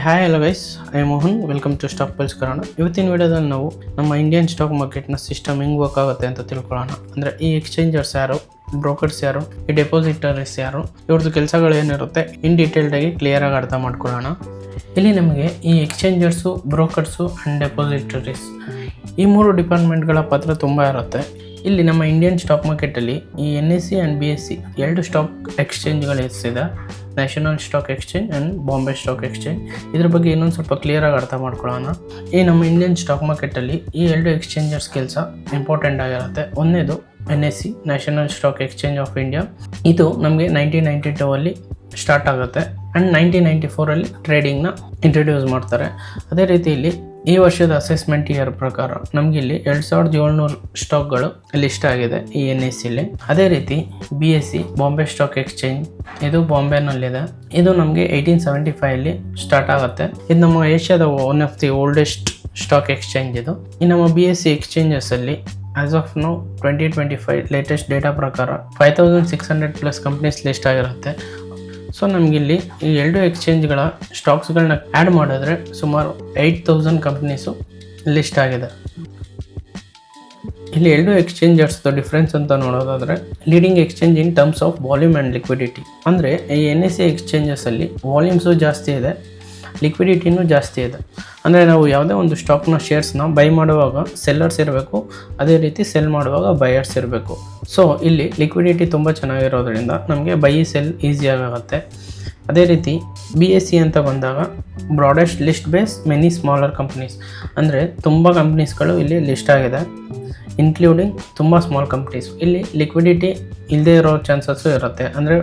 Hi hello guys, I Mohan. Welcome to stock pulse Kannada. ಇವತ್ತಿನ ವಿಡಿಯೋದಲ್ಲಿ ನಾವು ನಮ್ಮ ಇಂಡಿಯನ್ ಸ್ಟಾಕ್ ಮಾರ್ಕೆಟ್ನ ಸಿಸ್ಟಮ್ ಹೆಂಗೆ ವರ್ಕ್ ಆಗುತ್ತೆ ಅಂತ ತಿಳ್ಕೊಳ್ಳೋಣ. ಅಂದರೆ ಈ ಎಕ್ಸ್ಚೇಂಜರ್ಸ್ ಯಾರು, ಬ್ರೋಕರ್ಸ್ ಯಾರು, ಈ ಡೆಪಾಸಿಟರ್ಸ್ ಯಾರು, ಇವ್ರದ್ದು ಕೆಲಸಗಳು ಏನಿರುತ್ತೆ ಇನ್ ಡೀಟೇಲ್ಡಾಗಿ ಕ್ಲಿಯರಾಗಿ ಅರ್ಥ ಮಾಡ್ಕೊಳ್ಳೋಣ. ಇಲ್ಲಿ ನಮಗೆ ಈ ಎಕ್ಸ್ಚೇಂಜರ್ಸು, ಬ್ರೋಕರ್ಸು ಆ್ಯಂಡ್ ಡೆಪಾಸಿಟರೀಸ್ ಈ ಮೂರು ಡಿಪಾರ್ಟ್ಮೆಂಟ್ಗಳ ಪಾತ್ರ ತುಂಬ ಇರುತ್ತೆ. ಇಲ್ಲಿ ನಮ್ಮ ಇಂಡಿಯನ್ ಸ್ಟಾಕ್ ಮಾರ್ಕೆಟಲ್ಲಿ ಈ NSE ಆ್ಯಂಡ್ BSE ಎರಡು ಸ್ಟಾಕ್ ಎಕ್ಸ್ಚೇಂಜ್ಗಳು ಇರಿಸಿದೆ, national stock exchange and Bombay stock exchange. ಇದ್ರ ಬಗ್ಗೆ ಇನ್ನೊಂದು ಸ್ವಲ್ಪ ಕ್ಲಿಯರಾಗಿ ಅರ್ಥ ಮಾಡ್ಕೊಳ್ಳೋಣ. ಈ ನಮ್ಮ ಇಂಡಿಯನ್ ಸ್ಟಾಕ್ ಮಾರ್ಕೆಟಲ್ಲಿ ಈ ಎರಡು ಎಕ್ಸ್ಚೇಂಜರ್ಸ್ ಕೆಲಸ ಇಂಪಾರ್ಟೆಂಟ್ ಆಗಿರುತ್ತೆ. ಒಂದೇದು NSE, national stock exchange of India. ಇದು ನಮಗೆ 1992 ಅಲ್ಲಿ ಸ್ಟಾರ್ಟ್ ಆಗುತ್ತೆ ಆ್ಯಂಡ್ 1994 ಟ್ರೇಡಿಂಗ್ನ ಇಂಟ್ರೊಡ್ಯೂಸ್ ಮಾಡ್ತಾರೆ. ಅದೇ ರೀತಿಯಲ್ಲಿ ಈ ವರ್ಷದ ಅಸೆಸ್ಮೆಂಟ್ ಇಯರ್ ಪ್ರಕಾರ ನಮಗಿಲ್ಲಿ 2700 ಸ್ಟಾಕ್ಗಳು ಲಿಸ್ಟ್ ಆಗಿದೆ ಈ NSEಲಿ. ಅದೇ ರೀತಿ BSE, ಬಾಂಬೆ ಸ್ಟಾಕ್ ಎಕ್ಸ್ಚೇಂಜ್, ಇದು ಬಾಂಬೆನಲ್ಲಿದೆ. ಇದು ನಮಗೆ 1875 ಸ್ಟಾರ್ಟ್ ಆಗುತ್ತೆ. ಇದು ನಮ್ಮ ಏಷ್ಯಾದ one of the oldest stock exchange ಇದು. ಈ ನಮ್ಮ BSE ಎಕ್ಸ್ಚೇಂಜಸಲ್ಲಿ as of now 2025 latest data ಪ್ರಕಾರ 5600+ ಕಂಪ್ನೀಸ್ ಲಿಸ್ಟ್ ಆಗಿರುತ್ತೆ. ಸೊ ನಮಗಿಲ್ಲಿ ಈ ಎರಡು ಎಕ್ಸ್ಚೇಂಜ್ಗಳ ಸ್ಟಾಕ್ಸ್ಗಳನ್ನ ಆ್ಯಡ್ ಮಾಡಿದ್ರೆ ಸುಮಾರು 8000 ಕಂಪ್ನೀಸು ಲಿಸ್ಟ್ ಆಗಿದೆ. ಇಲ್ಲಿ ಎರಡು ಎಕ್ಸ್ಚೇಂಜರ್ಸ್ದು ಡಿಫ್ರೆನ್ಸ್ ಅಂತ ನೋಡೋದಾದರೆ, leading exchange in terms of volume and liquidity. ಅಂದರೆ ಈ NSE ಎಕ್ಸ್ಚೇಂಜಸಲ್ಲಿ ವಾಲ್ಯೂಮ್ಸು ಜಾಸ್ತಿ ಇದೆ, ಲಿಕ್ವಿಡಿಟಿನೂ ಜಾಸ್ತಿ ಇದೆ. ಅಂದರೆ ನಾವು ಯಾವುದೇ ಒಂದು ಸ್ಟಾಕ್ನ ಶೇರ್ಸ್ನ ಬೈ ಮಾಡುವಾಗ ಸೆಲ್ಲರ್ಸ್ ಇರಬೇಕು, ಅದೇ ರೀತಿ ಸೆಲ್ ಮಾಡುವಾಗ ಬಯರ್ಸ್ ಇರಬೇಕು. ಸೊ ಇಲ್ಲಿ ಲಿಕ್ವಿಡಿಟಿ ತುಂಬ ಚೆನ್ನಾಗಿರೋದ್ರಿಂದ ನಮಗೆ ಬೈ ಸೆಲ್ ಈಸಿಯಾಗುತ್ತೆ. ಅದೇ ರೀತಿ BSE ಅಂತ ಬಂದಾಗ broadest list base many smaller companies, ಅಂದರೆ ತುಂಬ ಕಂಪ್ನೀಸ್ಗಳು ಇಲ್ಲಿ ಲಿಸ್ಟ್ ಆಗಿದೆ, ಇನ್ಕ್ಲೂಡಿಂಗ್ ತುಂಬ ಸ್ಮಾಲ್ ಕಂಪ್ನೀಸ್. ಇಲ್ಲಿ ಲಿಕ್ವಿಡಿಟಿ ಇಲ್ಲದೆ ಇರೋ ಚಾನ್ಸಸ್ಸು ಇರುತ್ತೆ. ಅಂದರೆ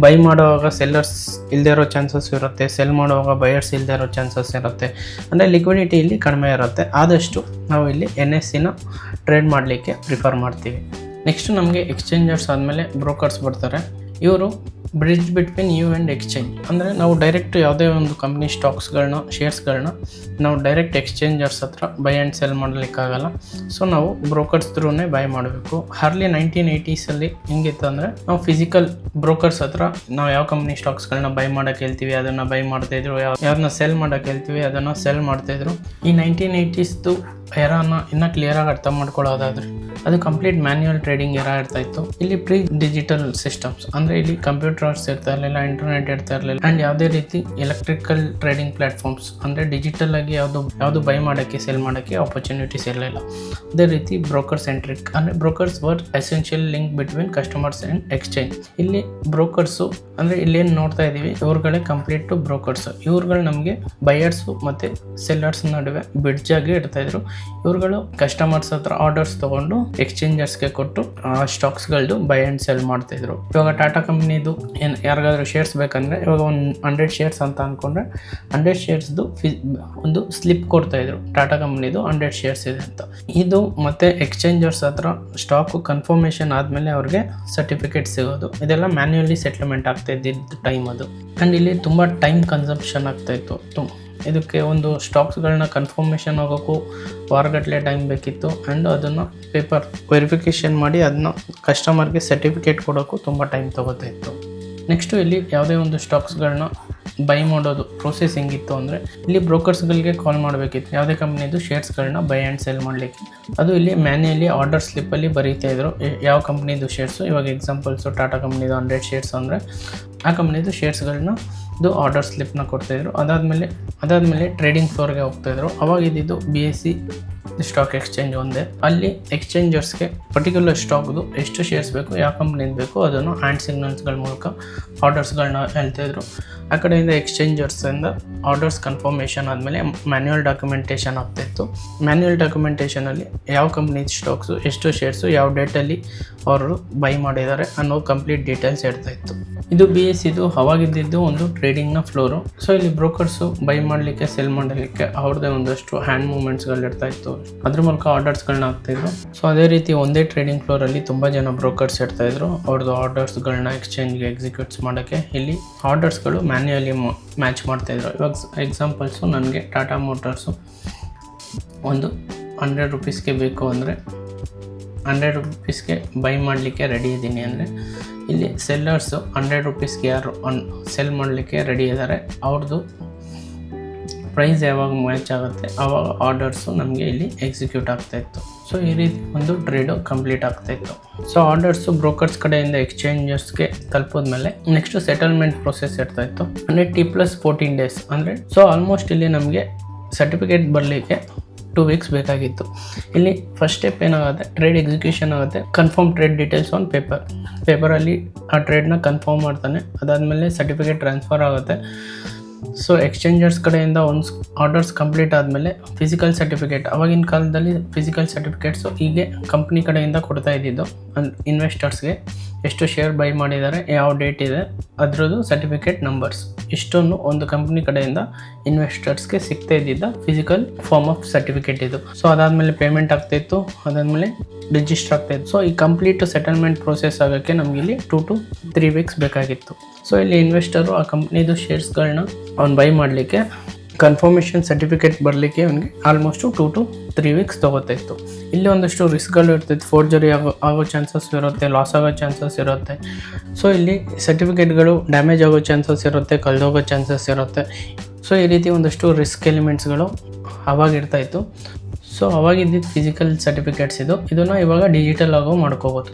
ಬೈ ಮಾಡುವಾಗ ಸೆಲ್ಲರ್ಸ್ ಇಲ್ಲದೆ ಇರೋ ಚಾನ್ಸಸ್ ಇರುತ್ತೆ, ಸೆಲ್ ಮಾಡುವಾಗ ಬಯರ್ಸ್ ಇಲ್ಲದೆ ಇರೋ ಚಾನ್ಸಸ್ ಇರುತ್ತೆ. ಅಂದರೆ ಲಿಕ್ವಿಡಿಟಿ ಇಲ್ಲಿ ಕಡಿಮೆ ಇರುತ್ತೆ. ಆದಷ್ಟು ನಾವು ಇಲ್ಲಿ NSEನ ಟ್ರೇಡ್ ಮಾಡಲಿಕ್ಕೆ ಪ್ರಿಫರ್ ಮಾಡ್ತೀವಿ. ನೆಕ್ಸ್ಟ್ ನಮಗೆ ಎಕ್ಸ್ಚೇಂಜರ್ಸ್ ಆದಮೇಲೆ ಬ್ರೋಕರ್ಸ್ ಬರ್ತಾರೆ. ಇವರು bridge between you and exchange. ಅಂದರೆ ನಾವು ಡೈರೆಕ್ಟ್ ಯಾವುದೇ ಒಂದು ಕಂಪ್ನಿ ಸ್ಟಾಕ್ಸ್ಗಳನ್ನ, ಶೇರ್ಸ್ಗಳನ್ನ ನಾವು ಡೈರೆಕ್ಟ್ ಎಕ್ಸ್ಚೇಂಜರ್ಸ್ ಹತ್ರ ಬೈ ಆ್ಯಂಡ್ ಸೆಲ್ ಮಾಡಲಿಕ್ಕಾಗಲ್ಲ. ಸೊ ನಾವು ಬ್ರೋಕರ್ಸ್ ಥ್ರೂನೇ ಬೈ ಮಾಡಬೇಕು. ಅರ್ಲಿ 1980s ಹೆಂಗಿತ್ತು ಅಂದರೆ, ನಾವು ಫಿಸಿಕಲ್ ಬ್ರೋಕರ್ಸ್ ಹತ್ರ ನಾವು ಯಾವ ಕಂಪ್ನಿ ಸ್ಟಾಕ್ಸ್ಗಳನ್ನ ಬೈ ಮಾಡೋಕ್ಕೆ ಹೇಳ್ತೀವಿ ಅದನ್ನು ಬೈ ಮಾಡ್ತಾಯಿದ್ರು, ಯಾರನ್ನ ಸೆಲ್ ಮಾಡೋಕ್ಕೆ ಹೇಳ್ತೀವಿ ಅದನ್ನು ಸೆಲ್ ಮಾಡ್ತಾಯಿದ್ರು. ಈ 1980s ಎರಾನ ಇನ್ನೂ ಕ್ಲಿಯರಾಗಿ ಅರ್ಥ ಮಾಡ್ಕೊಳ್ಳೋದಾದರೆ ಅದು ಕಂಪ್ಲೀಟ್ ಮ್ಯಾನ್ಯುಯಲ್ ಟ್ರೇಡಿಂಗ್ ಎರಾ ಇರ್ತಾಯಿತ್ತು. ಇಲ್ಲಿ ಪ್ರೀ ಡಿಜಿಟಲ್ ಸಿಸ್ಟಮ್ಸ್, ಅಂದರೆ ಇಲ್ಲಿ ಕಂಪ್ಯೂಟರ್ಸ್ ಇರ್ತಾ ಇರಲಿಲ್ಲ, ಇಂಟರ್ನೆಟ್ ಇರ್ತಾ ಇರಲಿಲ್ಲ, ಆ್ಯಂಡ್ ಯಾವುದೇ ರೀತಿ ಎಲೆಕ್ಟ್ರಿಕಲ್ ಟ್ರೇಡಿಂಗ್ ಪ್ಲಾಟ್ಫಾರ್ಮ್ಸ್, ಅಂದರೆ ಡಿಜಿಟಲ್ ಆಗಿ ಯಾವುದು ಬೈ ಮಾಡೋಕ್ಕೆ ಸೆಲ್ ಮಾಡೋಕ್ಕೆ ಆಪರ್ಚುನಿಟೀಸ್ ಇರಲಿಲ್ಲ. ಅದೇ ರೀತಿ ಬ್ರೋಕರ್ ಸೆಂಟ್ರಿಕ್, ಅಂದರೆ brokers var essential link between customers and exchange. ಇಲ್ಲಿ ಬ್ರೋಕರ್ಸು ಅಂದರೆ ಇಲ್ಲೇನು ನೋಡ್ತಾ ಇದ್ದೀವಿ, ಇವ್ರುಗಳೇ ಕಂಪ್ಲೀಟ್ ಟು ಬ್ರೋಕರ್ಸ್. ಇವ್ರುಗಳು ನಮಗೆ ಬಯರ್ಸು ಮತ್ತು ಸೆಲ್ಲರ್ಸ್ ನಡುವೆ ಬ್ರಿಡ್ಜ್ ಆಗಿ ಇಡ್ತಾಯಿದ್ರು. ಇವ್ರುಗಳು ಕಸ್ಟಮರ್ಸ್ ಹತ್ರ ಆರ್ಡರ್ಸ್ ತೊಗೊಂಡು ಎಕ್ಸ್ಚೇಂಜರ್ಸ್ಗೆ ಕೊಟ್ಟು ಸ್ಟಾಕ್ಸ್ಗಳದ್ದು ಬೈ ಆ್ಯಂಡ್ ಸೆಲ್ ಮಾಡ್ತಾಯಿದ್ರು. ಇವಾಗ ಟಾಟಾ ಕಂಪ್ನಿದು ಯಾರಿಗಾದ್ರೂ ಶೇರ್ಸ್ ಬೇಕಂದರೆ, ಇವಾಗ ಒಂದು 100 ಶೇರ್ಸ್ ಅಂತ ಅಂದ್ಕೊಂಡ್ರೆ 100 ಶೇರ್ಸ್ದು ಒಂದು ಸ್ಲಿಪ್ ಕೊಡ್ತಾಯಿದ್ರು, ಟಾಟಾ ಕಂಪ್ನಿದು 100 ಶೇರ್ಸ್ ಇದೆ ಅಂತ. ಇದು ಮತ್ತು ಎಕ್ಸ್ಚೇಂಜರ್ಸ್ ಹತ್ರ ಸ್ಟಾಕು ಕನ್ಫರ್ಮೇಷನ್ ಆದಮೇಲೆ ಅವ್ರಿಗೆ ಸರ್ಟಿಫಿಕೇಟ್ ಸಿಗೋದು. ಇದೆಲ್ಲ ಮ್ಯಾನ್ಯುಯಲಿ ಸೆಟ್ಲ್ಮೆಂಟ್ ಆಗ್ತಾಯಿದ್ದಿದ್ದು ಟೈಮ್ ಅದು. ಆ್ಯಂಡ್ ಇಲ್ಲಿ ತುಂಬ ಟೈಮ್ ಕನ್ಸಂಪ್ಷನ್ ಆಗ್ತಾಯಿತ್ತು. ಇದಕ್ಕೆ ಒಂದು ಸ್ಟಾಕ್ಸ್ಗಳನ್ನ ಕನ್ಫರ್ಮೇಷನ್ ಆಗೋಕ್ಕೂ ವಾರಗಟ್ಟಲೆ ಟೈಮ್ ಬೇಕಿತ್ತು. ಆ್ಯಂಡ್ ಅದನ್ನು ಪೇಪರ್ ವೆರಿಫಿಕೇಷನ್ ಮಾಡಿ ಅದನ್ನ ಕಸ್ಟಮರ್ಗೆ ಸರ್ಟಿಫಿಕೇಟ್ ಕೊಡೋಕ್ಕೂ ತುಂಬ ಟೈಮ್ ತೊಗೋತಾ ಇತ್ತು. ನೆಕ್ಸ್ಟು ಇಲ್ಲಿ ಯಾವುದೇ ಒಂದು ಸ್ಟಾಕ್ಸ್ಗಳನ್ನ ಬೈ ಮಾಡೋದು ಪ್ರೋಸೆಸ್ ಹೆಂಗಿತ್ತು ಅಂದರೆ, ಇಲ್ಲಿ ಬ್ರೋಕರ್ಸ್ಗಳಿಗೆ ಕಾಲ್ ಮಾಡಬೇಕಿತ್ತು ಯಾವುದೇ ಕಂಪ್ನಿದು ಶೇರ್ಸ್ಗಳನ್ನ ಬೈ ಆ್ಯಂಡ್ ಸೆಲ್ ಮಾಡಲಿಕ್ಕೆ. ಅದು ಇಲ್ಲಿ ಮ್ಯಾನ್ಯಲಿ ಆರ್ಡರ್ ಸ್ಲಿಪ್ಪಲ್ಲಿ ಬರೀತಾಯಿದ್ರು ಯಾವ ಕಂಪ್ನಿದು ಶೇರ್ಸು. ಇವಾಗ ಎಕ್ಸಾಂಪಲ್ಸು ಟಾಟಾ ಕಂಪ್ನಿದು 100 ಶೇರ್ಸ್ ಅಂದರೆ ಆ ಕಂಪ್ನಿದು ಶೇರ್ಸ್ಗಳನ್ನ ಆರ್ಡರ್ ಸ್ಲಿಪ್ನ ಕೊಡ್ತಾಯಿದ್ರು. ಅದಾದಮೇಲೆ ಟ್ರೇಡಿಂಗ್ ಫ್ಲೋರ್ಗೆ ಹೋಗ್ತಾಯಿದ್ರು. ಅವಾಗ ಇದ್ದಿದ್ದು BSE ಸ್ಟಾಕ್ ಎಕ್ಸ್ಚೇಂಜ್ ಒಂದೇ. ಅಲ್ಲಿ ಎಕ್ಸ್ಚೇಂಜರ್ಸ್ಗೆ ಪರ್ಟಿಕ್ಯುಲರ್ ಸ್ಟಾಕ್ದು ಎಷ್ಟು ಶೇರ್ಸ್ ಬೇಕು, ಯಾವ ಕಂಪ್ನಿದು ಬೇಕು ಅದನ್ನು ಹ್ಯಾಂಡ್ ಸಿಗ್ನಲ್ಸ್ಗಳ ಮೂಲಕ ಆರ್ಡರ್ಸ್ಗಳನ್ನ ಹೇಳ್ತಾಯಿದ್ರು. ಆ ಕಡೆಯಿಂದ ಎಕ್ಸ್ಚೇಂಜರ್ಸಿಂದ ಆರ್ಡರ್ಸ್ ಕನ್ಫರ್ಮೇಷನ್ ಆದಮೇಲೆ ಮ್ಯಾನ್ಯುಯಲ್ ಡಾಕ್ಯುಮೆಂಟೇಷನ್ ಆಗ್ತಾಯಿತ್ತು. ಮ್ಯಾನ್ಯುಯಲ್ ಡಾಕ್ಯುಮೆಂಟೇಷನಲ್ಲಿ ಯಾವ ಕಂಪ್ನಿ ಸ್ಟಾಕ್ಸು, ಎಷ್ಟು ಶೇರ್ಸು, ಯಾವ ಡೇಟಲ್ಲಿ ಅವರು ಬೈ ಮಾಡಿದ್ದಾರೆ ಅನ್ನೋ ಕಂಪ್ಲೀಟ್ ಡೀಟೇಲ್ಸ್ ಇರ್ತಾಯಿತ್ತು. ಇದು BSEದು ಅವಾಗಿದ್ದಿದ್ದು ಒಂದು ಟ್ರೇಡಿಂಗ್ನ ಫ್ಲೋರು. ಸೊ ಇಲ್ಲಿ ಬ್ರೋಕರ್ಸು ಬೈ ಮಾಡಲಿಕ್ಕೆ, ಸೆಲ್ ಮಾಡಲಿಕ್ಕೆ ಅವ್ರದ್ದೇ ಒಂದಷ್ಟು ಹ್ಯಾಂಡ್ ಮೂವ್ಮೆಂಟ್ಸ್ಗಳು ಇರ್ತಾಯಿತ್ತು, ಅದ್ರ ಮೂಲಕ ಆರ್ಡರ್ಸ್ಗಳನ್ನ ಹಾಕ್ತಾಯಿದ್ರು. ಸೊ ಅದೇ ರೀತಿ ಒಂದೇ ಟ್ರೇಡಿಂಗ್ ಫ್ಲೋರಲ್ಲಿ ತುಂಬ ಜನ ಬ್ರೋಕರ್ಸ್ ಇರ್ತಾಯಿದ್ರು. ಅವ್ರದ್ದು ಆರ್ಡರ್ಸ್ಗಳನ್ನ ಎಕ್ಸ್ಚೇಂಜ್ಗೆ ಎಕ್ಸಿಕ್ಯೂಟ್ಸ್ ಮಾಡೋಕ್ಕೆ ಇಲ್ಲಿ ಆರ್ಡರ್ಸ್ಗಳು ಮ್ಯಾನ್ಯುಯಲಿ ಮ್ಯಾಚ್ ಮಾಡ್ತಾಯಿದ್ರು. ಇವಾಗ ಎಕ್ಸಾಂಪಲ್ಸು, ನನಗೆ ಟಾಟಾ ಮೋಟರ್ಸು ಒಂದು 100 ರೂಪೀಸ್ಗೆ ಬೇಕು ಅಂದರೆ 100 ರೂಪೀಸ್ಗೆ ಬೈ ಮಾಡಲಿಕ್ಕೆ ರೆಡಿ ಇದ್ದೀನಿ ಅಂದರೆ, ಇಲ್ಲಿ ಸೆಲ್ಲರ್ಸು 100 ರೂಪೀಸ್ಗೆ ಯಾರು ಸೆಲ್ ಮಾಡಲಿಕ್ಕೆ ರೆಡಿ ಇದ್ದಾರೆ, ಅವ್ರದ್ದು ಪ್ರೈಸ್ ಯಾವಾಗ ಮ್ಯಾಚ್ ಆಗುತ್ತೆ ಆವಾಗ ಆರ್ಡರ್ಸು ನಮಗೆ ಇಲ್ಲಿ ಎಕ್ಸಿಕ್ಯೂಟ್ ಆಗ್ತಾಯಿತ್ತು. ಸೊ ಈ ರೀತಿ ಒಂದು ಟ್ರೇಡು ಕಂಪ್ಲೀಟ್ ಆಗ್ತಾಯಿತ್ತು. ಸೊ ಆರ್ಡರ್ಸು ಬ್ರೋಕರ್ಸ್ ಕಡೆಯಿಂದ ಎಕ್ಸ್ಚೇಂಜರ್ಸ್ಗೆ ತಲುಪಿದ್ಮೇಲೆ ನೆಕ್ಸ್ಟ್ ಸೆಟಲ್ಮೆಂಟ್ ಪ್ರೊಸೆಸ್ ಇರ್ತಾಯಿತ್ತು. ಅಂದರೆ T+14 days ಅಂದರೆ ಸೊ ಆಲ್ಮೋಸ್ಟ್ ಇಲ್ಲಿ ನಮಗೆ ಸರ್ಟಿಫಿಕೇಟ್ ಬರಲಿಕ್ಕೆ 2 weeks ಬೇಕಾಗಿತ್ತು. ಇಲ್ಲಿ ಫಸ್ಟ್ ಸ್ಟೆಪ್ ಏನಾಗುತ್ತೆ, ಟ್ರೇಡ್ ಎಕ್ಸಿಕ್ಯೂಷನ್ ಆಗುತ್ತೆ. ಕನ್ಫರ್ಮ್ ಟ್ರೇಡ್ ಡೀಟೇಲ್ಸ್ ಆನ್ ಪೇಪರಲ್ಲಿ ಆ ಟ್ರೇಡ್ನ ಕನ್ಫರ್ಮ್ ಮಾಡ್ತಾನೆ. ಅದಾದಮೇಲೆ ಸರ್ಟಿಫಿಕೇಟ್ ಟ್ರಾನ್ಸ್ಫರ್ ಆಗುತ್ತೆ. ಸೊ ಎಕ್ಸ್ಚೇಂಜರ್ಸ್ ಕಡೆಯಿಂದ ಒಂದು ಆರ್ಡರ್ಸ್ ಕಂಪ್ಲೀಟ್ ಆದಮೇಲೆ ಫಿಸಿಕಲ್ ಸರ್ಟಿಫಿಕೇಟ್, ಅವಾಗಿನ ಕಾಲದಲ್ಲಿ ಫಿಸಿಕಲ್ ಸರ್ಟಿಫಿಕೇಟ್ಸು ಹೀಗೆ ಕಂಪ್ನಿ ಕಡೆಯಿಂದ ಕೊಡ್ತಾ ಇದ್ದಿದ್ದು ಇನ್ವೆಸ್ಟರ್ಸ್ಗೆ. ಎಷ್ಟು ಶೇರ್ ಬೈ ಮಾಡಿದ್ದಾರೆ, ಯಾವ ಡೇಟ್ ಇದೆ, ಅದರದ್ದು ಸರ್ಟಿಫಿಕೇಟ್ ನಂಬರ್ಸ್, ಇಷ್ಟೊಂದು ಒಂದು ಕಂಪ್ನಿ ಕಡೆಯಿಂದ ಇನ್ವೆಸ್ಟರ್ಸ್ಗೆ ಸಿಗ್ತಾ ಇದ್ದಿದ್ದ ಫಿಸಿಕಲ್ ಫಾರ್ಮ್ ಆಫ್ ಸರ್ಟಿಫಿಕೇಟ್ ಇದು. ಸೊ ಅದಾದಮೇಲೆ ಪೇಮೆಂಟ್ ಆಗ್ತಾಯಿತ್ತು, ಅದಾದಮೇಲೆ ರಿಜಿಸ್ಟರ್ ಆಗ್ತಾಯಿತ್ತು. ಸೊ ಈ ಕಂಪ್ಲೀಟ್ ಸೆಟಲ್ಮೆಂಟ್ ಪ್ರೋಸೆಸ್ ಆಗೋಕ್ಕೆ ನಮಗೆ ಇಲ್ಲಿ 2 to 3 weeks ಬೇಕಾಗಿತ್ತು. ಸೊ ಇಲ್ಲಿ ಇನ್ವೆಸ್ಟರು ಆ ಕಂಪ್ನಿದು ಶೇರ್ಸ್ಗಳನ್ನ ಅವ್ನು ಬೈ ಮಾಡಲಿಕ್ಕೆ ಕನ್ಫರ್ಮೇಷನ್ ಸರ್ಟಿಫಿಕೇಟ್ ಬರಲಿಕ್ಕೆ ಅವನಿಗೆ ಆಲ್ಮೋಸ್ಟು 2 to 3 weeks ತೊಗೋತಾಯಿತ್ತು. ಇಲ್ಲಿ ಒಂದಷ್ಟು ರಿಸ್ಕ್ಗಳು ಇರ್ತಿತ್ತು. ಫೋರ್ಜರಿ ಆಗೋ ಚಾನ್ಸಸ್ ಇರುತ್ತೆ, ಲಾಸ್ ಆಗೋ ಚಾನ್ಸಸ್ ಇರುತ್ತೆ. ಸೊ ಇಲ್ಲಿ ಸರ್ಟಿಫಿಕೇಟ್ಗಳು ಡ್ಯಾಮೇಜ್ ಆಗೋ ಚಾನ್ಸಸ್ ಇರುತ್ತೆ, ಕಳೆದೋಗೋ ಚಾನ್ಸಸ್ ಇರುತ್ತೆ. ಸೊ ಈ ರೀತಿ ಒಂದಷ್ಟು ರಿಸ್ಕ್ ಎಲಿಮೆಂಟ್ಸ್ಗಳು ಅವಾಗ ಇರ್ತಾಯಿತ್ತು. ಸೊ ಅವಾಗಿದ್ದಿದ್ದು ಫಿಸಿಕಲ್ ಸರ್ಟಿಫಿಕೇಟ್ಸ್ ಇದನ್ನು ಇವಾಗ ಡಿಜಿಟಲ್ ಆಗೋ ಮಾಡ್ಕೋಬೋದು.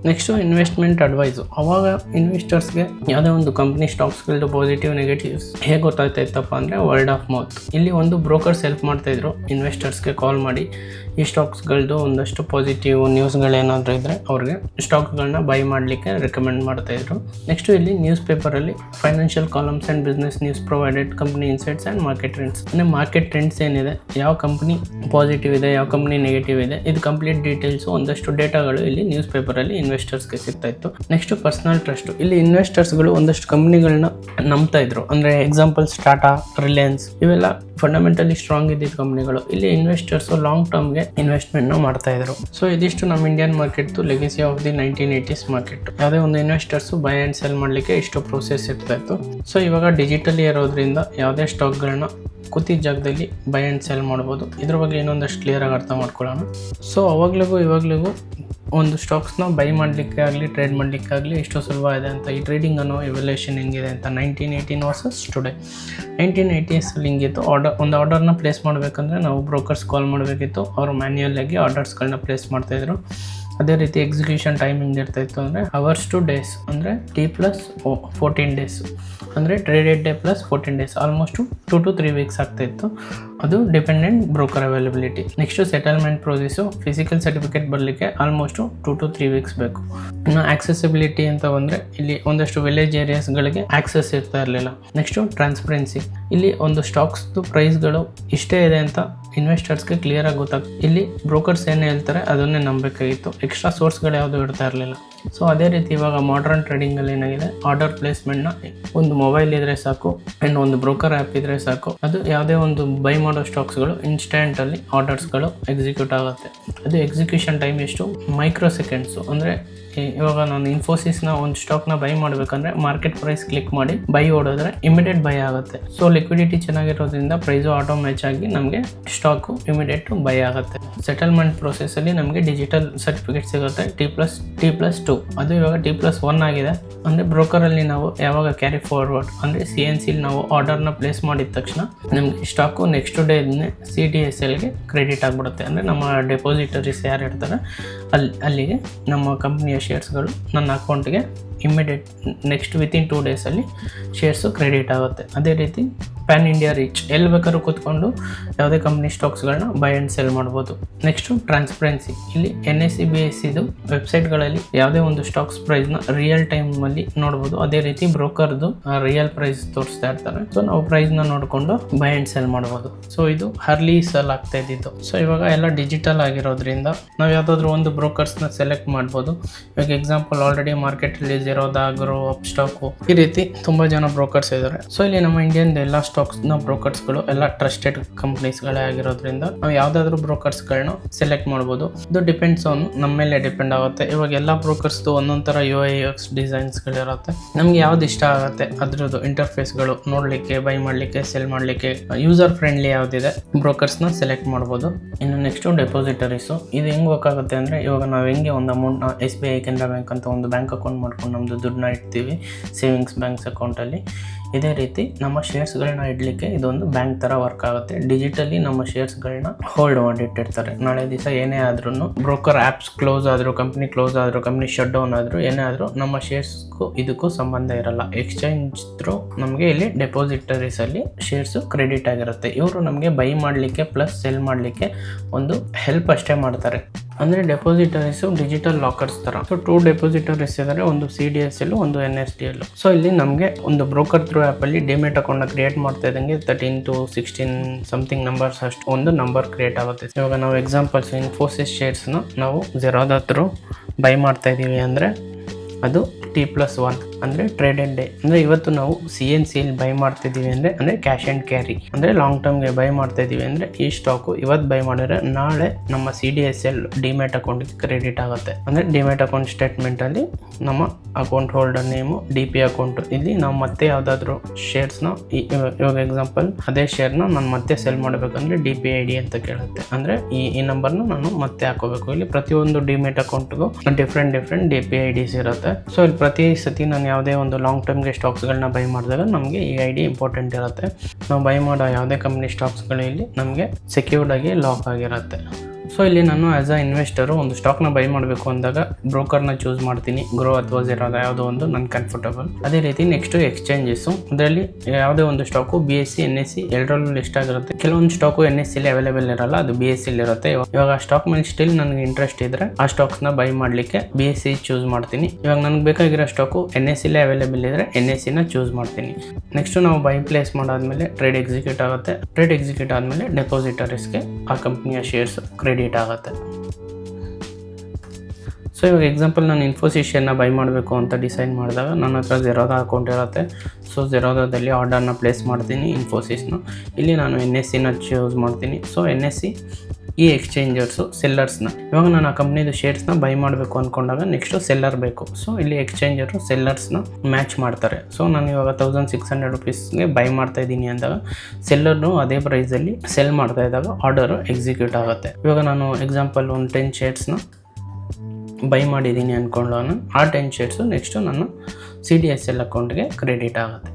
Next investment advice. ಅವಾಗ ಇನ್ವೆಸ್ಟರ್ಸ್ಗೆ ಯಾವುದೇ ಒಂದು ಕಂಪ್ನಿ ಸ್ಟಾಕ್ಸ್ಗಳದ್ದು ಪಾಸಿಟಿವ್ ನೆಗೆಟಿವ್ಸ್ ಹೇಗೆ ಗೊತ್ತಾಗ್ತಾಯಿತ್ತಪ್ಪ ಅಂದರೆ ವರ್ಡ್ ಆಫ್ ಮೌತ್. ಇಲ್ಲಿ ಒಂದು ಬ್ರೋಕರ್ಸ್ ಹೆಲ್ಪ್ ಮಾಡ್ತಾಯಿದ್ರು ಇನ್ವೆಸ್ಟರ್ಸ್ಗೆ ಕಾಲ್ ಮಾಡಿ ಈ ಸ್ಟಾಕ್ಸ್ಗಳದ್ದು ಒಂದಷ್ಟು ಪಾಸಿಟಿವ್ ನ್ಯೂಸ್ಗಳೇನಾದರೂ ಇದ್ದರೆ ಅವ್ರಿಗೆ ಸ್ಟಾಕ್ಗಳನ್ನ ಬೈ ಮಾಡಲಿಕ್ಕೆ ರೆಕಮೆಂಡ್ ಮಾಡ್ತಾಯಿದ್ರು. ನೆಕ್ಸ್ಟು ಇಲ್ಲಿ ನ್ಯೂಸ್ ಪೇಪರಲ್ಲಿ financial columns and business news provided company insights and market trends. ಅಂದರೆ ಮಾರ್ಕೆಟ್ ಟ್ರೆಂಡ್ಸ್ ಏನಿದೆ, ಯಾವ ಕಂಪ್ನಿ ಪಾಸಿಟಿವ್ ಇದೆ, ಯಾವ ಕಂಪ್ನಿ ನೆಗೆಟಿವ್ ಇದೆ, ಇದು ಕಂಪ್ಲೀಟ್ ಡೀಟೇಲ್ಸು ಒಂದಷ್ಟು ಡೇಟಾಗಳು ಇಲ್ಲಿ ನ್ಯೂಸ್ ಪೇಪರಲ್ಲಿ ಇನ್ವೆಸ್ಟರ್ಸ್ಗೆ ಸಿಗ್ತಾಯಿತ್ತು. Next personal trust. ಇಲ್ಲಿ ಇನ್ವೆಸ್ಟರ್ಸ್ಗಳು ಒಂದಷ್ಟು ಕಂಪ್ನಿಗಳನ್ನ ನಂಬ್ತಾ ಇದ್ರು. ಅಂದರೆ ಎಕ್ಸಾಂಪಲ್ಸ್ ಟಾಟಾ, ರಿಲಯನ್ಸ್, ಇವೆಲ್ಲ ಫಂಡಮೆಂಟಲಿ ಸ್ಟ್ರಾಂಗ್ ಇದ್ದಿದ್ದ ಕಂಪ್ನಿಗಳು. ಇಲ್ಲಿ ಇನ್ವೆಸ್ಟರ್ಸು ಲಾಂಗ್ ಟರ್ಮ್ಗೆ ಇನ್ವೆಸ್ಟ್ಮೆಂಟ್ನ ಮಾಡ್ತಾ ಇದ್ರು. ಸೊ ಇದಿಷ್ಟು ನಮ್ಮ ಇಂಡಿಯನ್ ಮಾರ್ಕೆಟ್ದು legacy of the 1980s market. ಯಾವುದೇ ಒಂದು ಇನ್ವೆಸ್ಟರ್ಸು ಬೈ ಆ್ಯಂಡ್ ಸೆಲ್ ಮಾಡಲಿಕ್ಕೆ ಇಷ್ಟು ಪ್ರೋಸೆಸ್ ಇರ್ತಾ ಇತ್ತು. ಸೊ ಇವಾಗ ಡಿಜಿಟಲಿ ಇರೋದ್ರಿಂದ ಯಾವುದೇ ಸ್ಟಾಕ್ಗಳನ್ನ ಕೂತಿದ್ದ ಜಾಗದಲ್ಲಿ ಬೈ ಆ್ಯಂಡ್ ಸೆಲ್ ಮಾಡ್ಬೋದು. ಇದ್ರ ಬಗ್ಗೆ ಇನ್ನೊಂದಷ್ಟು ಕ್ಲಿಯರಾಗಿ ಅರ್ಥ ಮಾಡ್ಕೊಳ್ಳೋಣ. ಸೊ ಅವಾಗ್ಲಿಗೂ ಇವಾಗ್ಲಿಗೂ ಒಂದು ಸ್ಟಾಕ್ಸ್ನ ಬೈ ಮಾಡಲಿಕ್ಕೆ ಆಗಲಿ ಟ್ರೇಡ್ ಮಾಡಲಿಕ್ಕೆ ಆಗಲಿ ಎಷ್ಟು ಸುಲಭ ಇದೆ ಅಂತ, ಈ ಟ್ರೇಡಿಂಗ್ ಅನ್ನೋ ಎವಲ್ಯೂಷನ್ ಹೆಂಗಿದೆ ಅಂತ 1918 ವರ್ಸಸ್ ಟುಡೇ. 1980s ಹಿಂಗಿತ್ತು. ಒಂದು ಆರ್ಡರ್ನ ಪ್ಲೇಸ್ ಮಾಡಬೇಕಂದ್ರೆ ನಾವು ಬ್ರೋಕರ್ಸ್ ಕಾಲ್ ಮಾಡಬೇಕಿತ್ತು. ಅವರು ಮ್ಯಾನ್ಯಲಾಗಿ ಆರ್ಡರ್ಸ್ಗಳನ್ನ ಪ್ಲೇಸ್ ಮಾಡ್ತಾಯಿದ್ರು. ಅದೇ ರೀತಿ ಎಕ್ಸಿಕ್ಯೂಷನ್ ಟೈಮ್ ಹೆಂಗಿರ್ತಾಯಿತ್ತು ಅಂದರೆ ಅವರ್ಸ್ ಟು ಡೇಸ್, ಅಂದರೆ T+14 days, ಅಂದರೆ traded day plus 14 days, almost 2 to 3 weeks ಆಗ್ತಾಯಿತ್ತು. ಅದು dependent broker availability. Next settlement process. Physical certificate ಬರಲಿಕ್ಕೆ ಆಲ್ಮೋಸ್ಟು 2 to 3 weeks ಬೇಕು. ಇನ್ನು ಆಕ್ಸೆಸಿಬಿಲಿಟಿ ಅಂತ ಬಂದರೆ ಇಲ್ಲಿ ಒಂದಷ್ಟು ವಿಲೇಜ್ ಏರಿಯಾಸ್ಗಳಿಗೆ ಆಕ್ಸೆಸ್ ಇರ್ತಾ ಇರಲಿಲ್ಲ. Next transparency. ಇಲ್ಲಿ ಒಂದು ಸ್ಟಾಕ್ಸ್ದು ಪ್ರೈಸ್ಗಳು ಇಷ್ಟೇ ಇದೆ ಅಂತ ಇನ್ವೆಸ್ಟರ್ಸ್ಗೆ ಕ್ಲಿಯರಾಗಿ ಗೊತ್ತಾಗ್ತದೆ. ಇಲ್ಲಿ ಬ್ರೋಕರ್ಸ್ ಏನು ಹೇಳ್ತಾರೆ ಅದನ್ನೇ ನಂಬಬೇಕಾಗಿತ್ತು. ಎಕ್ಸ್ಟ್ರಾ ಸೋರ್ಸ್ಗಳು ಯಾವುದೂ ಇರ್ತಾ ಇರಲಿಲ್ಲ. ಸೊ ಅದೇ ರೀತಿ ಇವಾಗ ಮಾಡ್ರನ್ ಟ್ರೇಡಿಂಗಲ್ಲಿ ಏನಾಗಿದೆ, ಆರ್ಡರ್ ಪ್ಲೇಸ್ಮೆಂಟ್ನ ಒಂದು ಮೊಬೈಲ್ ಇದ್ದರೆ ಸಾಕು ಆ್ಯಂಡ್ ಒಂದು ಬ್ರೋಕರ್ ಆ್ಯಪ್ ಇದ್ದರೆ ಸಾಕು, ಅದು ಯಾವುದೇ ಒಂದು ಬೈ ಮಾಡೋ ಸ್ಟಾಕ್ಸ್ಗಳು ಇನ್ಸ್ಟೆಂಟಲ್ಲಿ ಆರ್ಡರ್ಸ್ಗಳು ಎಕ್ಸಿಕ್ಯೂಟ್ ಆಗುತ್ತೆ. ಅದು ಎಕ್ಸಿಕ್ಯೂಷನ್ ಟೈಮ್ ಎಷ್ಟು, ಮೈಕ್ರೋ ಸೆಕೆಂಡ್ಸು. ಅಂದರೆ ಇವಾಗ ನಾನು ಇನ್ಫೋಸಿಸ್ನ ಒಂದು ಸ್ಟಾಕ್ನ ಬೈ ಮಾಡಬೇಕಂದ್ರೆ ಮಾರ್ಕೆಟ್ ಪ್ರೈಸ್ ಕ್ಲಿಕ್ ಮಾಡಿ ಬೈ ಹೊಡೋದ್ರೆ ಇಮಿಡಿಯೇಟ್ ಬೈ ಆಗುತ್ತೆ. ಸೊ ಲಿಕ್ವಿಡಿಟಿ ಚೆನ್ನಾಗಿರೋದ್ರಿಂದ ಪ್ರೈಸು ಆಟೋ ಮ್ಯಾಚ್ ಆಗಿ ನಮಗೆ ಸ್ಟಾಕು ಇಮಿಡಿಯೇಟ್ ಬೈ ಆಗುತ್ತೆ. ಸೆಟಲ್ಮೆಂಟ್ ಪ್ರೊಸೆಸಲ್ಲಿ ನಮಗೆ ಡಿಜಿಟಲ್ ಸರ್ಟಿಫಿಕೇಟ್ ಸಿಗುತ್ತೆ T+2. ಅದು ಇವಾಗ T+1 ಆಗಿದೆ. ಅಂದರೆ ಬ್ರೋಕರಲ್ಲಿ ನಾವು ಯಾವಾಗ ಕ್ಯಾರಿ ಫಾರ್ವರ್ಡ್ ಅಂದರೆ CNCಲಿ ನಾವು ಆರ್ಡರ್ನ ಪ್ಲೇಸ್ ಮಾಡಿದ ತಕ್ಷಣ ನಮಗೆ ಸ್ಟಾಕು ನೆಕ್ಸ್ಟ್ ಡೇ CDSLಗೆ ಕ್ರೆಡಿಟ್ ಆಗಿಬಿಡುತ್ತೆ. ಅಂದರೆ ನಮ್ಮ ಡೆಪಾಸಿಟರೀಸ್ ಯಾರು ಇರ್ತಾರೆ ಅಲ್ಲಿಗೆ ನಮ್ಮ ಕಂಪ್ನಿಯ ಶೇರ್ಸ್ಗಳು ನನ್ನ ಅಕೌಂಟ್ಗೆ immediate next within 2 days shares credit ಆಗುತ್ತೆ. ಅದೇ ರೀತಿ ಪ್ಯಾನ್ ಇಂಡಿಯಾ ರೀಚ್, ಎಲ್ಲಿ ಬೇಕಾದ್ರೂ ಕೂತ್ಕೊಂಡು ಯಾವುದೇ ಕಂಪ್ನಿ ಸ್ಟಾಕ್ಸ್ಗಳನ್ನ ಬೈ ಆ್ಯಂಡ್ ಸೆಲ್ ಮಾಡ್ಬೋದು. Next transparency. ಇಲ್ಲಿ NSE BSEದು ವೆಬ್ಸೈಟ್ಗಳಲ್ಲಿ ಯಾವುದೇ ಒಂದು ಸ್ಟಾಕ್ಸ್ ಪ್ರೈಸ್ನ ರಿಯಲ್ ಟೈಮಲ್ಲಿ ನೋಡ್ಬೋದು. ಅದೇ ರೀತಿ ಬ್ರೋಕರ್ದು ರಿಯಲ್ ಪ್ರೈಸ್ ತೋರಿಸ್ತಾ ಇರ್ತಾರೆ. ಸೊ ನಾವು ಪ್ರೈಸ್ನ ನೋಡಿಕೊಂಡು ಬೈ ಆ್ಯಂಡ್ ಸೆಲ್ ಮಾಡ್ಬೋದು. ಸೊ ಇದು ಹರ್ಲಿ ಸೆಲ್ ಆಗ್ತಾ ಇದ್ದಿದ್ದು. ಸೊ ಇವಾಗ ಎಲ್ಲ ಡಿಜಿಟಲ್ ಆಗಿರೋದ್ರಿಂದ ನಾವು ಯಾವುದಾದ್ರೂ ಒಂದು ಬ್ರೋಕರ್ಸ್ನ ಸೆಲೆಕ್ಟ್ ಮಾಡ್ಬೋದು. ಇವಾಗ ಎಕ್ಸಾಂಪಲ್ ಆಲ್ರೆಡಿ ಮಾರ್ಕೆಟಲ್ಲಿ ಝೀರೋದಾ, ಗ್ರೋ, ಅಪ್ ಸ್ಟಾಕು, ಈ ರೀತಿ ತುಂಬ ಜನ ಬ್ರೋಕರ್ಸ್ ಇದ್ದಾರೆ. ಸೊ ಇಲ್ಲಿ ನಮ್ಮ ಇಂಡಿಯನ್ ಎಲ್ಲ ಸ್ಟಾಕ್ಸ್ನ ಬ್ರೋಕರ್ಸ್ಗಳು ಎಲ್ಲ ಟ್ರಸ್ಟೆಡ್ ಕಂಪ್ನೀಸ್ಗಳೇ ಆಗಿರೋದ್ರಿಂದ ನಾವು ಯಾವುದಾದ್ರೂ ಬ್ರೋಕರ್ಸ್ಗಳನ್ನ ಸೆಲೆಕ್ಟ್ ಮಾಡ್ಬೋದು. ಇದು ಡಿಪೆಂಡ್ಸ್ ಆನ್ ನಮ್ಮ ಮೇಲೆ ಡಿಪೆಂಡ್ ಆಗುತ್ತೆ. ಇವಾಗ ಎಲ್ಲ ಬ್ರೋಕರ್ಸ್ದು ಒಂದೊಂದು ಥರ UI/UX ಡಿಸೈನ್ಸ್ಗಳಿರುತ್ತೆ. ನಮ್ಗೆ ಯಾವ್ದು ಇಷ್ಟ ಆಗುತ್ತೆ ಅದ್ರದ್ದು ಇಂಟರ್ಫೇಸ್ಗಳು ನೋಡಲಿಕ್ಕೆ, ಬೈ ಮಾಡಲಿಕ್ಕೆ, ಸೆಲ್ ಮಾಡಲಿಕ್ಕೆ ಯೂಸರ್ ಫ್ರೆಂಡ್ಲಿ ಯಾವುದಿದೆ ಬ್ರೋಕರ್ಸ್ನ ಸೆಲೆಕ್ಟ್ ಮಾಡ್ಬೋದು. ಇನ್ನು ನೆಕ್ಸ್ಟು ಡೆಪಾಸಿಟರೀಸು. ಇದು ಹೆಂಗೆ ವರ್ಕ್ ಆಗುತ್ತೆ ಅಂದರೆ ಇವಾಗ ನಾವು ಹೆಂಗೆ ಒಂದು ಅಮೌಂಟ್ನ SBI ಕೆನರಾ ಬ್ಯಾಂಕ್ ಅಂತ ಒಂದು ಬ್ಯಾಂಕ್ ಅಕೌಂಟ್ ಮಾಡ್ಕೊಂಡು ನಮ್ಮದು ದುಡ್ಡನ್ನ ಇಡ್ತೀವಿ ಸೇವಿಂಗ್ಸ್ ಬ್ಯಾಂಕ್ಸ್ ಅಕೌಂಟಲ್ಲಿ. ಇದೇ ರೀತಿ ನಮ್ಮ ಶೇರ್ಸ್ಗಳನ್ನ ಇಡಲಿಕ್ಕೆ ಇದೊಂದು ಬ್ಯಾಂಕ್ ಥರ ವರ್ಕ್ ಆಗುತ್ತೆ. ಡಿಜಿಟಲಿ ನಮ್ಮ ಶೇರ್ಸ್ಗಳನ್ನ ಹೋಲ್ಡ್ ಮಾಡಿಟ್ಟಿರ್ತಾರೆ. ನಾಳೆ ದಿವಸ ಏನೇ ಆದ್ರೂ ಬ್ರೋಕರ್ ಆ್ಯಪ್ಸ್ ಕ್ಲೋಸ್ ಆದರೂ, ಕಂಪ್ನಿ ಕ್ಲೋಸ್ ಆದರೂ, ಕಂಪ್ನಿ ಶಟ್ ಡೌನ್ ಆದರೂ, ಏನೇ ಆದರೂ ನಮ್ಮ ಶೇರ್ಸ್ಗೂ ಇದಕ್ಕೂ ಸಂಬಂಧ ಇರಲ್ಲ. ಎಕ್ಸ್ಚೇಂಜ್ ಥ್ರೂ ನಮಗೆ ಇಲ್ಲಿ ಡೆಪಾಸಿಟರೀಸಲ್ಲಿ ಶೇರ್ಸು ಕ್ರೆಡಿಟ್ ಆಗಿರುತ್ತೆ. ಇವರು ನಮಗೆ ಬೈ ಮಾಡಲಿಕ್ಕೆ ಪ್ಲಸ್ ಸೆಲ್ ಮಾಡಲಿಕ್ಕೆ ಒಂದು ಹೆಲ್ಪ್ ಅಷ್ಟೇ ಮಾಡ್ತಾರೆ. ಅಂದರೆ ಡೆಪಾಸಿಟರೀಸು ಡಿಜಿಟಲ್ ಲಾಕರ್ಸ್ ಥರ. ಸೊ 2 ಡೆಪಾಸಿಟರೀಸ್ ಇದ್ದಾರೆ, ಒಂದು CDSL, ಒಂದು NSDL. ಸೊ ಇಲ್ಲಿ ನಮಗೆ ಒಂದು ಬ್ರೋಕರ್ ಥ್ರೂ ಆ್ಯಪಲ್ಲಿ ಡಿಮೆಟ್ ಅಕೌಂಟ್ನ ಕ್ರಿಯೇಟ್ ಮಾಡ್ತಾ ಇದ್ದಂಗೆ 13 to 16 ಸಮಥಿಂಗ್ ನಂಬರ್ಸ್ ಅಷ್ಟು ಒಂದು ನಂಬರ್ ಕ್ರಿಯೇಟ್ ಆಗುತ್ತೆ. ಇವಾಗ ನಾವು ಎಕ್ಸಾಂಪಲ್ಸ್ ಇನ್ಫೋಸಿಸ್ ಶೇರ್ಸ್ನ ನಾವು ಝೆರೋದ ಥ್ರೂ ಬೈ ಮಾಡ್ತಾ ಇದ್ದೀವಿ ಅಂದರೆ ಅದು T+1 ಅಂದರೆ ಟ್ರೇಡೆಡ್ ಡೇ. ಅಂದರೆ ಇವತ್ತು ನಾವು CNCಯಲ್ಲಿ ಬೈ ಮಾಡ್ತಿದ್ದೀವಿ ಅಂದರೆ ಕ್ಯಾಶ್ ಆ್ಯಂಡ್ ಕ್ಯಾರಿ, ಅಂದರೆ ಲಾಂಗ್ ಟರ್ಮ್ಗೆ ಬೈ ಮಾಡ್ತಾ ಇದ್ದೀವಿ ಅಂದರೆ ಈ ಸ್ಟಾಕು ಇವತ್ತು ಬೈ ಮಾಡಿದ್ರೆ ನಾಳೆ ನಮ್ಮ CDSL ಡಿಮ್ಯಾಟ್ ಅಕೌಂಟ್ಗೆ ಕ್ರೆಡಿಟ್ ಆಗುತ್ತೆ. ಅಂದರೆ ಡಿಮ್ಯಾಟ್ ಅಕೌಂಟ್ ಸ್ಟೇಟ್ಮೆಂಟಲ್ಲಿ ನಮ್ಮ account holder name, DP account. ಇಲ್ಲಿ ನಾವು ಮತ್ತೆ ಯಾವುದಾದ್ರೂ ಶೇರ್ಸ್ನ ಇವಾಗ ಎಕ್ಸಾಂಪಲ್ ಅದೇ ಶೇರ್ನ ನಾನು ಮತ್ತೆ ಸೆಲ್ ಮಾಡಬೇಕಂದ್ರೆ DP ID ಅಂತ ಕೇಳುತ್ತೆ. ಅಂದರೆ ಈ ನಂಬರ್ನ ನಾನು ಮತ್ತೆ ಹಾಕೋಬೇಕು. ಇಲ್ಲಿ ಪ್ರತಿಯೊಂದು ಡಿಮ್ಯಾಟ್ ಅಕೌಂಟ್ಗೂ ಡಿಫ್ರೆಂಟ್ DP IDs ಇರುತ್ತೆ. ಸೊ ಇಲ್ಲಿ ಪ್ರತಿ ಸತಿ ನಾನು ಯಾವುದೇ ಒಂದು ಲಾಂಗ್ ಟರ್ಮ್ಗೆ ಸ್ಟಾಕ್ಸ್ಗಳನ್ನ ಬೈ ಮಾಡಿದಾಗ ನಮಗೆ ಈ ID ಇಂಪಾರ್ಟೆಂಟ್ ಇರುತ್ತೆ. ನಾವು ಬೈ ಮಾಡೋ ಯಾವುದೇ ಕಂಪ್ನಿ ಸ್ಟಾಕ್ಸ್ಗಳು ಇಲ್ಲಿ ನಮಗೆ ಸೆಕ್ಯೂರ್ಡ್ ಆಗಿ ಲಾಕ್ ಆಗಿರುತ್ತೆ. ಸೊ ಇಲ್ಲಿ ನಾನು ಆ್ಯಸ್ ಅ ಇನ್ವೆಸ್ಟರು ಒಂದು ಸ್ಟಾಕ್ನ ಬೈ ಮಾಡಬೇಕು ಅಂದಾಗ ಬ್ರೋಕರ್ನ ಚೂಸ್ ಮಾಡ್ತೀನಿ, ಗ್ರೋ ಅಥವಾ ಝೆರೋದ ಯಾವುದೋ ಒಂದು ನನ್ನ ಕಂಫರ್ಟಬಲ್. ಅದೇ ರೀತಿ ನೆಕ್ಸ್ಟು ಎಕ್ಸ್ಚೇಂಜಸ್ಸು, ಅದರಲ್ಲಿ ಯಾವುದೇ ಒಂದು ಸ್ಟಾಕು BSE NSE ಎರಡರಲ್ಲೂ ಲಿಸ್ಟ್ ಆಗಿರುತ್ತೆ. ಕೆಲವೊಂದು ಸ್ಟಾಕು NSEಲಿ ಅವೈಲೇಬಲ್ ಇರಲ್ಲ, ಅದು BSEಲಿ ಇರುತ್ತೆ. ಇವಾಗ ಆ ಸ್ಟಾಕ್ ಮೇಲೆ ಸ್ಟಿಲ್ ನನಗೆ ಇಂಟ್ರೆಸ್ಟ್ ಇದ್ದರೆ ಆ ಸ್ಟಾಕ್ಸ್ನ ಬೈ ಮಾಡಲಿಕ್ಕೆ BSE ಚೂಸ್ ಮಾಡ್ತೀನಿ. ಇವಾಗ ನನಗೆ ಬೇಕಾಗಿರೋ ಸ್ಟಾಕು NSEಲಿ ಅವೈಲೇಬಲ್ ಇದ್ದರೆ NSEನ ಚೂಸ್ ಮಾಡ್ತೀನಿ. ನೆಕ್ಸ್ಟು ನಾವು ಬೈ ಪ್ಲೇಸ್ ಮಾಡಾದ್ಮೇಲೆ ಟ್ರೇಡ್ ಎಕ್ಸಿಕ್ಯೂಟ್ ಆಗುತ್ತೆ. ಟ್ರೇಡ್ ಎಕ್ಸಿಕ್ಯೂಟ್ ಆದಮೇಲೆ ಡೆಪಾಸಿಟರೀಸ್ಗೆ ಆ ಕಂಪ್ನಿಯ ಶೇರ್ಸ್ ಕ್ರೆಡಿಟ್ ಆಗುತ್ತೆ. ಸೊ ಇವಾಗ ಎಕ್ಸಾಂಪಲ್ ನಾನು ಇನ್ಫೋಸಿಸ್ ಶೇರ್ನ ಬೈ ಮಾಡಬೇಕು ಅಂತ ಡಿಸೈಡ್ ಮಾಡಿದಾಗ ನನ್ನ ಹತ್ರ ಝೆರೋದ ಅಕೌಂಟ್ ಇರುತ್ತೆ. ಸೊ ಝೆರೋದಲ್ಲಿ ಆರ್ಡರ್ನ ಪ್ಲೇಸ್ ಮಾಡ್ತೀನಿ ಇನ್ಫೋಸಿಸ್ನ. ಇಲ್ಲಿ ನಾನು NSEನ ಚೂಸ್ ಮಾಡ್ತೀನಿ. ಸೊ NSE ಈ ಎಕ್ಸ್ಚೇಂಜರ್ಸು ಸೆಲ್ಲರ್ಸ್ನ, ಇವಾಗ ನಾನು ಆ ಕಂಪ್ನಿದು ಶೇರ್ಸ್ನ ಬೈ ಮಾಡಬೇಕು ಅಂದ್ಕೊಂಡಾಗ ನೆಕ್ಸ್ಟು ಸೆಲ್ಲರ್ ಬೇಕು. ಸೊ ಇಲ್ಲಿ ಎಕ್ಸ್ಚೇಂಜರು ಸೆಲ್ಲರ್ಸ್ನ ಮ್ಯಾಚ್ ಮಾಡ್ತಾರೆ. ಸೊ ನಾನು ಇವಾಗ 1600 rupeesಗೆ ಬೈ ಮಾಡ್ತಾ ಇದ್ದೀನಿ ಅಂದಾಗ ಸೆಲ್ಲರ್ನು ಅದೇ ಪ್ರೈಸಲ್ಲಿ ಸೆಲ್ ಮಾಡ್ತಾ ಇದ್ದಾಗ ಆರ್ಡರು ಎಕ್ಸಿಕ್ಯೂಟ್ ಆಗುತ್ತೆ. ಇವಾಗ ನಾನು ಎಕ್ಸಾಂಪಲ್ ಒಂದು 10 ಶೇರ್ಸ್ನ ಬೈ ಮಾಡಿದ್ದೀನಿ ಅಂದ್ಕೊಳ್ಳೋಣ. ಆ 10 ಶೇರ್ಸು ನೆಕ್ಸ್ಟು ನನ್ನ CDSL ಅಕೌಂಟ್ಗೆ ಕ್ರೆಡಿಟ್ ಆಗುತ್ತೆ.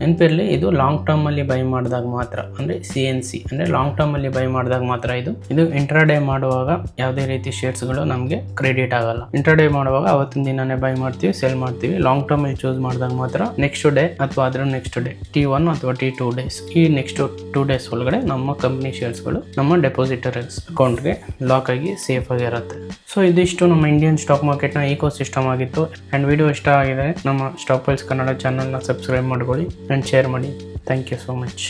ನೆನಪಿರಲಿ, ಇದು ಲಾಂಗ್ ಟರ್ಮಲ್ಲಿ ಬೈ ಮಾಡಿದಾಗ ಮಾತ್ರ, ಅಂದರೆ CNC ಅಂದರೆ ಲಾಂಗ್ ಟರ್ಮಲ್ಲಿ ಬೈ ಮಾಡಿದಾಗ ಮಾತ್ರ ಇದು ಇಂಟ್ರಾಡೇ ಮಾಡುವಾಗ ಯಾವುದೇ ರೀತಿ ಶೇರ್ಸ್ಗಳು ನಮಗೆ ಕ್ರೆಡಿಟ್ ಆಗಲ್ಲ. ಇಂಟ್ರಾಡೇ ಮಾಡುವಾಗ ಅವತ್ತಿನ ದಿನನೇ ಬೈ ಮಾಡ್ತೀವಿ, ಸೆಲ್ ಮಾಡ್ತೀವಿ. ಲಾಂಗ್ ಟರ್ಮಲ್ಲಿ ಚೂಸ್ ಮಾಡಿದಾಗ ಮಾತ್ರ ನೆಕ್ಸ್ಟ್ ಡೇ ಅಥವಾ ಅದರ ನೆಕ್ಸ್ಟ್ ಡೇ T1 ಅಥವಾ T2 ಡೇಸ್, ಈ ನೆಕ್ಸ್ಟ್ 2 ಡೇಸ್ ಒಳಗಡೆ ನಮ್ಮ ಕಂಪ್ನಿ ಶೇರ್ಸ್ಗಳು ನಮ್ಮ ಡೆಪಾಸಿಟರೀಸ್ ಅಕೌಂಟ್ಗೆ ಲಾಕ್ ಆಗಿ ಸೇಫ್ ಆಗಿರುತ್ತೆ. ಸೊ ಇದಿಷ್ಟು ನಮ್ಮ ಇಂಡಿಯನ್ ಸ್ಟಾಕ್ ಮಾರ್ಕೆಟ್ನ ಈಕೋ ಸಿಸ್ಟಮ್ ಆಗಿತ್ತು. ಆ್ಯಂಡ್ ವಿಡಿಯೋ ಇಷ್ಟ ಆಗಿದೆ ನಮ್ಮ ಸ್ಟಾಕ್ ಪಲ್ಸ್ ಕನ್ನಡ ಚಾನಲ್ನ ಸಬ್ಸ್ಕ್ರೈಬ್ ಮಾಡ್ಕೊಳ್ಳಿ ಆ್ಯಂಡ್ ಶೇರ್ ಮಾಡಿ. Thank you so much.